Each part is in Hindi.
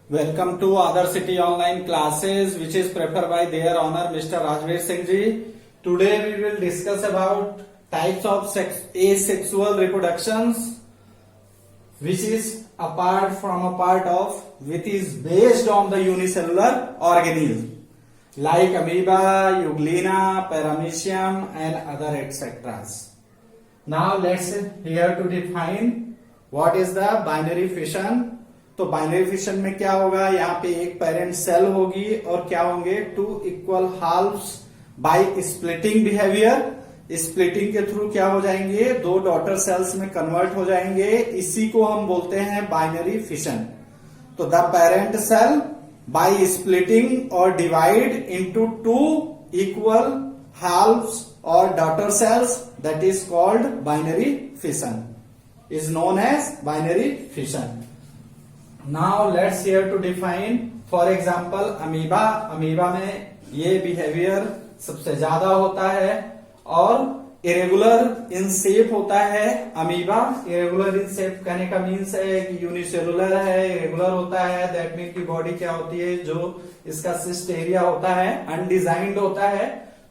Welcome to Other City Online Classes, which is prepared by their honor Mr. Rajveer Singh Ji. Today we will discuss about types of asexual reproductions, which is a part of which is based on the unicellular organism like amoeba, euglena, paramecium, and other etc. Now let's here to define what is the binary fission. तो बाइनरी फिशन में क्या होगा, यहाँ पे एक पेरेंट सेल होगी और क्या होंगे two equal halves by splitting behaviour. Splitting के थ्रू क्या हो जाएंगे, दो डॉटर सेल्स में कन्वर्ट हो जाएंगे। इसी को हम बोलते हैं बाइनरी फिशन। तो the parent cell by splitting और divide into two equal halves और daughter cells, that is called binary fission, is known as binary fission. Now let's here to define, for example, amoeba. Amoeba में ये बिहेवियर सबसे ज्यादा होता है और इरेगुलर इन शेप होता है। अमीबा इरेगुलर इन शेप कहने का मीन्स है कि यूनिसेलुलर है, इरेगुलर होता है। दैट मीन की बॉडी क्या होती है, जो इसका सिस्ट एरिया होता है अनडिजाइंड होता है।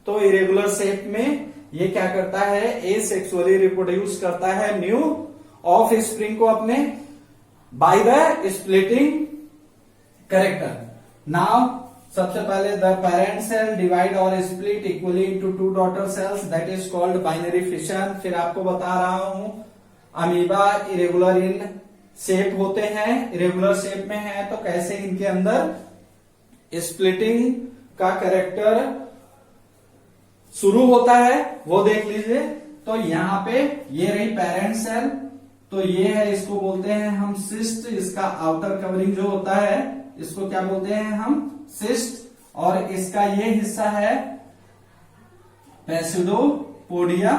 तो इरेगुलर शेप में ये क्या करता है, एसेक्सुअली रिप्रोड्यूस करता है न्यू ऑफ स्प्रिंग को अपने by the splitting character. Now सबसे पहले the parent cell divide or split equally into two daughter cells, that is called binary fission. फिर आपको बता रहा हूं अमीबा इरेगुलर इन शेप होते हैं, इरेगुलर शेप में है तो कैसे इनके अंदर स्प्लिटिंग का कैरेक्टर शुरू होता है वो देख लीजिए। तो यहाँ पे ये रही पेरेंट सेल, तो ये है, इसको बोलते हैं हम सिस्ट। इसका आउटर कवरिंग जो होता है इसको क्या बोलते हैं हम, सिस्ट। और इसका ये हिस्सा है पैसिडोपोडिया।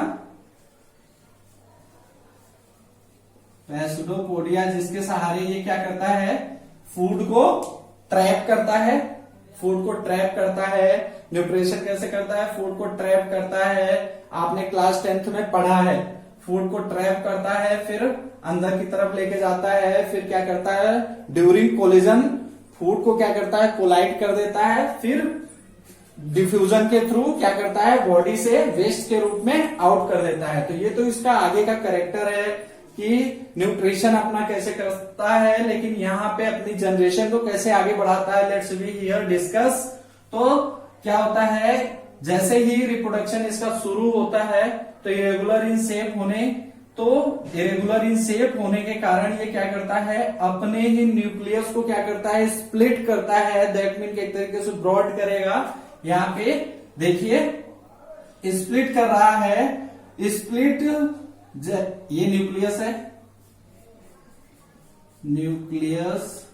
पैसिडोपोडिया जिसके सहारे ये क्या करता है, फूड को ट्रैप करता है। फूड को ट्रैप करता है, न्यूट्रिशन कैसे करता है, फूड को ट्रैप करता है। आपने क्लास 10th में पढ़ा है, फूड को ट्रैप करता है, फिर अंदर की तरफ लेके जाता है, फिर क्या करता है ड्यूरिंग कोलिजन फूड को क्या करता है, कोलाइड कर देता है, फिर डिफ्यूजन के थ्रू क्या करता है, बॉडी से वेस्ट के रूप में आउट कर देता है। तो ये तो इसका आगे का कैरेक्टर है कि न्यूट्रिशन अपना कैसे करता है, लेकिन यहाँ पे अपनी जनरेशन को कैसे आगे बढ़ाता है, लेट्स बी हियर डिस्कस। तो क्या होता है, जैसे ही रिप्रोडक्शन इसका शुरू होता है तो इरेगुलर इन शेप होने के कारण ये क्या करता है, अपने ही न्यूक्लियस को क्या करता है, स्प्लिट करता है। दैट मीन एक तरीके से ब्रॉड करेगा। यहाँ पे देखिए स्प्लिट कर रहा है, स्प्लिट ये न्यूक्लियस है, न्यूक्लियस,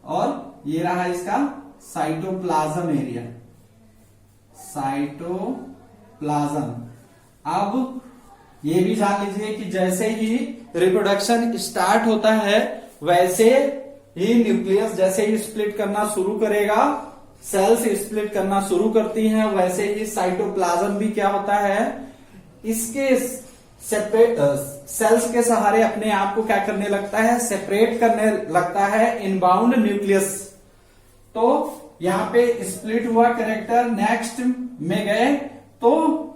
और ये रहा इसका साइटोप्लाज्म एरिया, साइटोप्लाज्म। अब ये भी जान लीजिए कि जैसे ही रिप्रोडक्शन स्टार्ट होता है वैसे ही न्यूक्लियस जैसे ही स्प्लिट करना शुरू करेगा, सेल्स स्प्लिट करना शुरू करती हैं, वैसे ही साइटोप्लाज्म भी क्या होता है, इसके सेपरेट सेल्स के सहारे अपने आप को क्या करने लगता है, सेपरेट करने लगता है इनबाउंड न्यूक्लियस। तो यहाँ पे स्प्लिट हुआ कैरेक्टर, नेक्स्ट में गए तो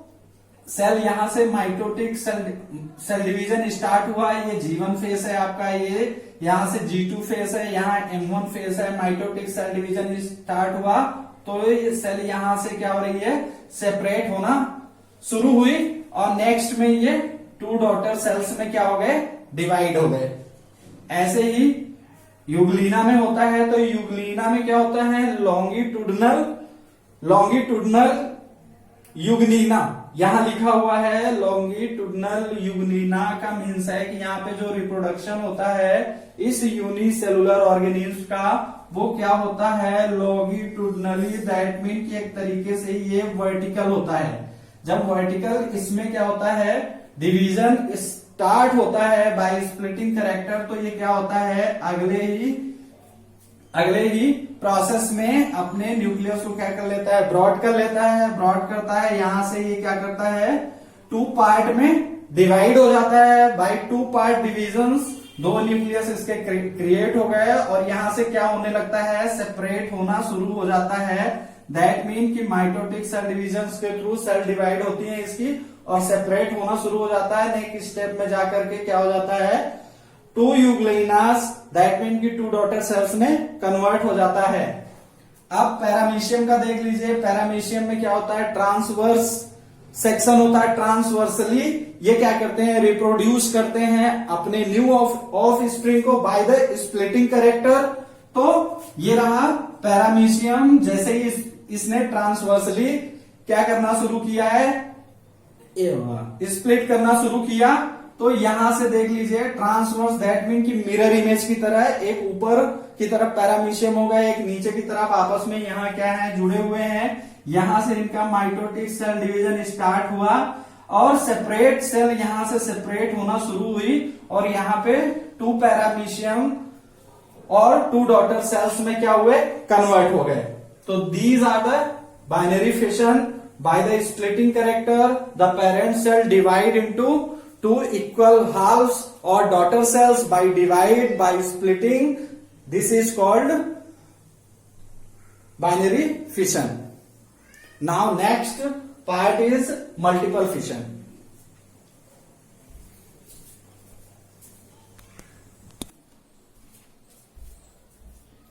सेल यहां से माइटोटिक सेल डिवीजन स्टार्ट हुआ। ये G1 फेस है आपका, ये यहां से G2 फेस है, यहाँ M1 फेस है। माइटोटिक सेल डिवीजन स्टार्ट हुआ तो ये सेल यहां से क्या हो रही है, सेपरेट होना शुरू हुई और नेक्स्ट में ये टू डॉटर सेल्स में क्या हो गए, डिवाइड हो गए। ऐसे ही यूग्लिना में होता है, तो यूग्लिना में क्या होता है, लॉन्गिट्यूडनल यूग्लिना, यहां लिखा हुआ है लॉन्गिट्यूडनल यूग्लिना का मीन्स है कि यहाँ पे जो रिप्रोडक्शन होता है इस यूनिसेलुलर ऑर्गेनिज्म का वो क्या होता है, लॉन्गिट्यूडनली। दैट मीन कि एक तरीके से ये वर्टिकल होता है। जब वर्टिकल इसमें क्या होता है, डिवीजन स्टार्ट होता है बाय स्प्लिटिंग कैरेक्टर, तो ये क्या होता है, अगले ही प्रोसेस में अपने न्यूक्लियस को क्या कर लेता है, ब्रॉड कर लेता है। ब्रॉड करता है, यहां से ये क्या करता है, टू पार्ट में डिवाइड हो जाता है। बाय टू पार्ट डिविजन्स दो न्यूक्लियस इसके क्रिएट हो गए और यहां से क्या होने लगता है, सेपरेट होना शुरू हो जाता है। दैट मीन कि माइटोटिक सेल डिविजन के थ्रू सेल डिवाइड होती है इसकी और सेपरेट होना शुरू हो जाता है। नेक्स्ट स्टेप में जाकर के क्या हो जाता है, टू यूग्लिनास, दैट मीन कि टू डॉटर सेल्स में कन्वर्ट हो जाता है। अब पैरामीशियम का देख लीजिए। पैरामीशियम में क्या होता है, ट्रांसवर्स सेक्शन होता है। ट्रांसवर्सली ये क्या करते हैं, रिप्रोड्यूस करते हैं अपने न्यू ऑफ स्प्रिंग को बाय द स्प्लिटिंग कैरेक्टर। तो ये रहा पैरामीशियम। जैसे ही इसने ट्रांसवर्सली क्या करना शुरू किया है, स्प्लिट करना शुरू किया, तो यहां से देख लीजिए ट्रांसवर्स, दैट मीन कि मिरर इमेज की तरह एक ऊपर की तरफ पैरामीशियम होगा, एक नीचे की तरफ आपस में यहाँ क्या है, जुड़े हुए हैं। यहां से इनका माइटोटिक सेल डिवीजन स्टार्ट हुआ और सेपरेट सेल यहां से सेपरेट होना शुरू हुई और यहाँ पे टू पैरामीशियम और टू डॉटर सेल्स में क्या हुए, कन्वर्ट हो गए। तो these are the binary fission by the splitting character. The parent cell divide into two equal halves और daughter cells by divide by splitting. This is called binary fission. Now next part is multiple fission.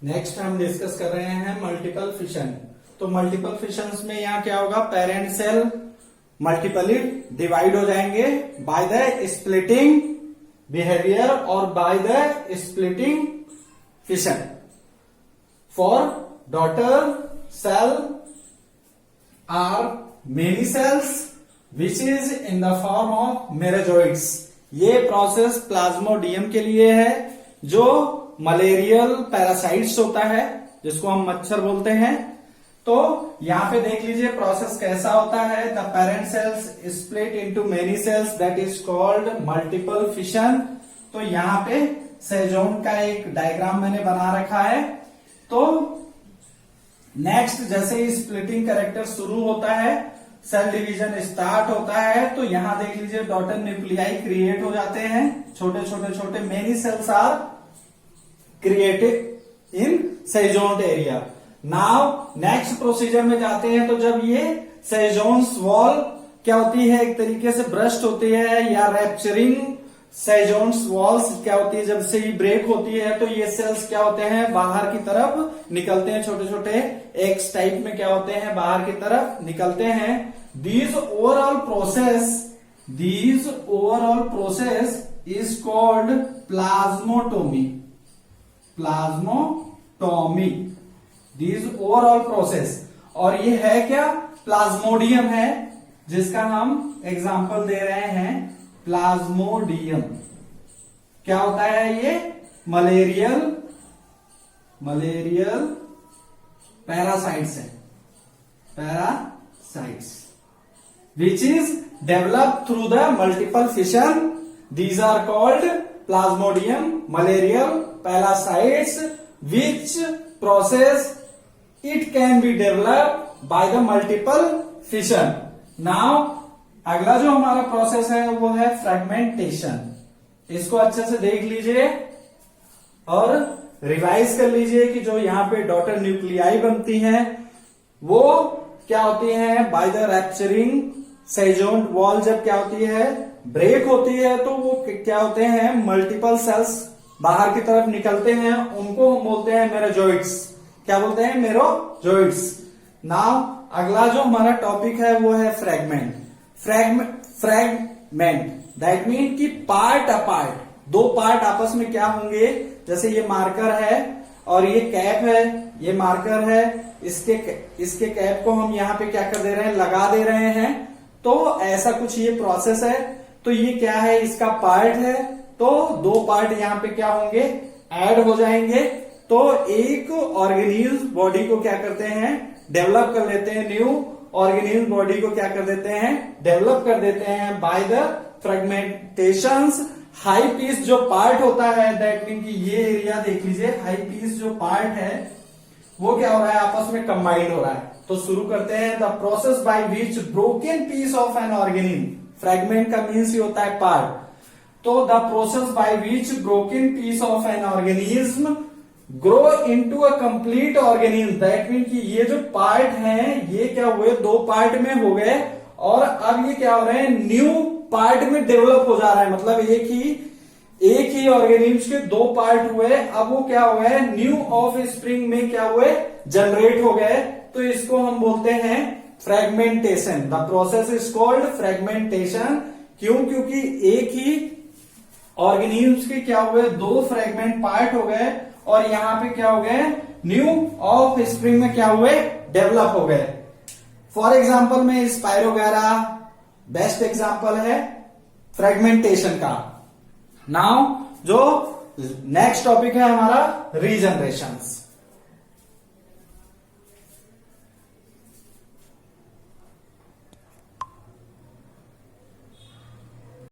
Next हम डिस्कस कर रहे हैं मल्टीपल फिशन। तो मल्टीपल फिशंस में यहां क्या होगा, पेरेंट सेल मल्टीपली डिवाइड हो जाएंगे बाय द स्प्लिटिंग बिहेवियर और by the splitting fission. Four daughter cell are many cells which is in the form of merozoites. ये प्रोसेस प्लाज्मोडियम के लिए है जो मलेरियल पैरासाइट्स होता है, जिसको हम मच्छर बोलते हैं। तो यहां पे देख लीजिए प्रोसेस कैसा होता है। The parent cells split into many cells, that is called multiple fission. तो यहां पे सेजोन का एक डायग्राम मैंने बना रखा है। तो नेक्स्ट जैसे ही स्प्लिटिंग कैरेक्टर शुरू होता है, सेल डिवीजन स्टार्ट होता है, तो यहां देख लीजिए डॉटर न्यूक्लियाई क्रिएट हो जाते हैं, छोटे छोटे छोटे many cells are created in सेजोन एरिया। नाउ नेक्स्ट प्रोसीजर में जाते हैं। तो जब ये सेजोन्स वॉल क्या होती है, एक तरीके से ब्रस्ट होती है या रैप्चरिंग सेजोन्स वॉल्स क्या होती है, जब से ये ब्रेक होती है तो ये सेल्स क्या होते हैं, बाहर की तरफ निकलते हैं, छोटे छोटे एक्स टाइप में क्या होते हैं, बाहर की तरफ निकलते हैं। These overall process is called plasmotomy. These overall process, और ये है क्या, प्लाज्मोडियम है, जिसका हम एग्जाम्पल दे रहे हैं प्लाज्मोडियम। क्या होता है ये, मलेरियल पैरासाइट्स है, parasites which is develop through the multiple fission. These are called plasmodium malarial parasites which process it can be developed by the multiple fission. Now अगला जो हमारा प्रोसेस है वो है फ्रेगमेंटेशन। इसको अच्छे से देख लीजिए और रिवाइज कर लीजिए कि जो यहाँ पे डॉटर न्यूक्लियाई बनती हैं वो क्या होती हैं, by the rapturing Séjourné wall जब क्या होती है, ब्रेक होती है, तो वो क्या होते हैं, मल्टीपल सेल्स बाहर की तरफ निकलते हैं, उनको हम बोलते हैं मेरोजोइड्स। क्या बोलते हैं, मेरोजोइड्स। नाउ अगला जो हमारा टॉपिक है वो है फ्रेगमेंट। फ्रेगमेंट दैट मीन कि पार्ट अपार्ट, दो पार्ट आपस में क्या होंगे, जैसे ये मार्कर है और ये कैप है, ये मार्कर है, इसके कैप को हम यहाँ पे क्या कर दे रहे हैं, लगा दे रहे हैं। तो ऐसा कुछ ये प्रोसेस है। तो ये क्या है, इसका पार्ट है, तो दो पार्ट यहाँ पे क्या होंगे, ऐड हो जाएंगे। तो एक ऑर्गेनिज्म बॉडी को क्या करते हैं, डेवलप कर लेते हैं, न्यू ऑर्गेनिज्म बॉडी को क्या कर देते हैं, डेवलप कर देते हैं बाय द फ्रेगमेंटेशंस। हाई पीस जो पार्ट होता है, दैट मीन कि ये एरिया देख लीजिए, हाई पीस जो पार्ट है वो क्या हो रहा है, आपस में कंबाइंड हो रहा है। तो शुरू करते हैं, the process by which broken piece of an organism. Fragment का मीन्स ही होता है पार्ट। तो the process by which broken piece of an organism grow into a complete organism, that mean कि ये जो पार्ट हैं ये क्या हुए, दो पार्ट में हो गए और अब ये क्या हो रहे हैं, न्यू पार्ट में डेवलप हो जा रहा है। मतलब एक ही ऑर्गेनिज्म के दो पार्ट हुए, अब वो क्या हो गए, न्यू ऑफ स्प्रिंग में क्या हुए, जनरेट हो गए। तो इसको हम बोलते हैं fragmentation. The process is called fragmentation. क्यों? क्योंकि एक ही ऑर्गेनिज्म के क्या हुए, दो फ्रेगमेंट पार्ट हो गए और यहां पे क्या हो गए, न्यू ऑफ स्प्रिंग में क्या हुए, डेवलप हो गए। फॉर एग्जाम्पल में स्पाइरोगैरा बेस्ट एग्जाम्पल है फ्रेगमेंटेशन का। नाउ जो नेक्स्ट टॉपिक है हमारा रीजनरेशंस।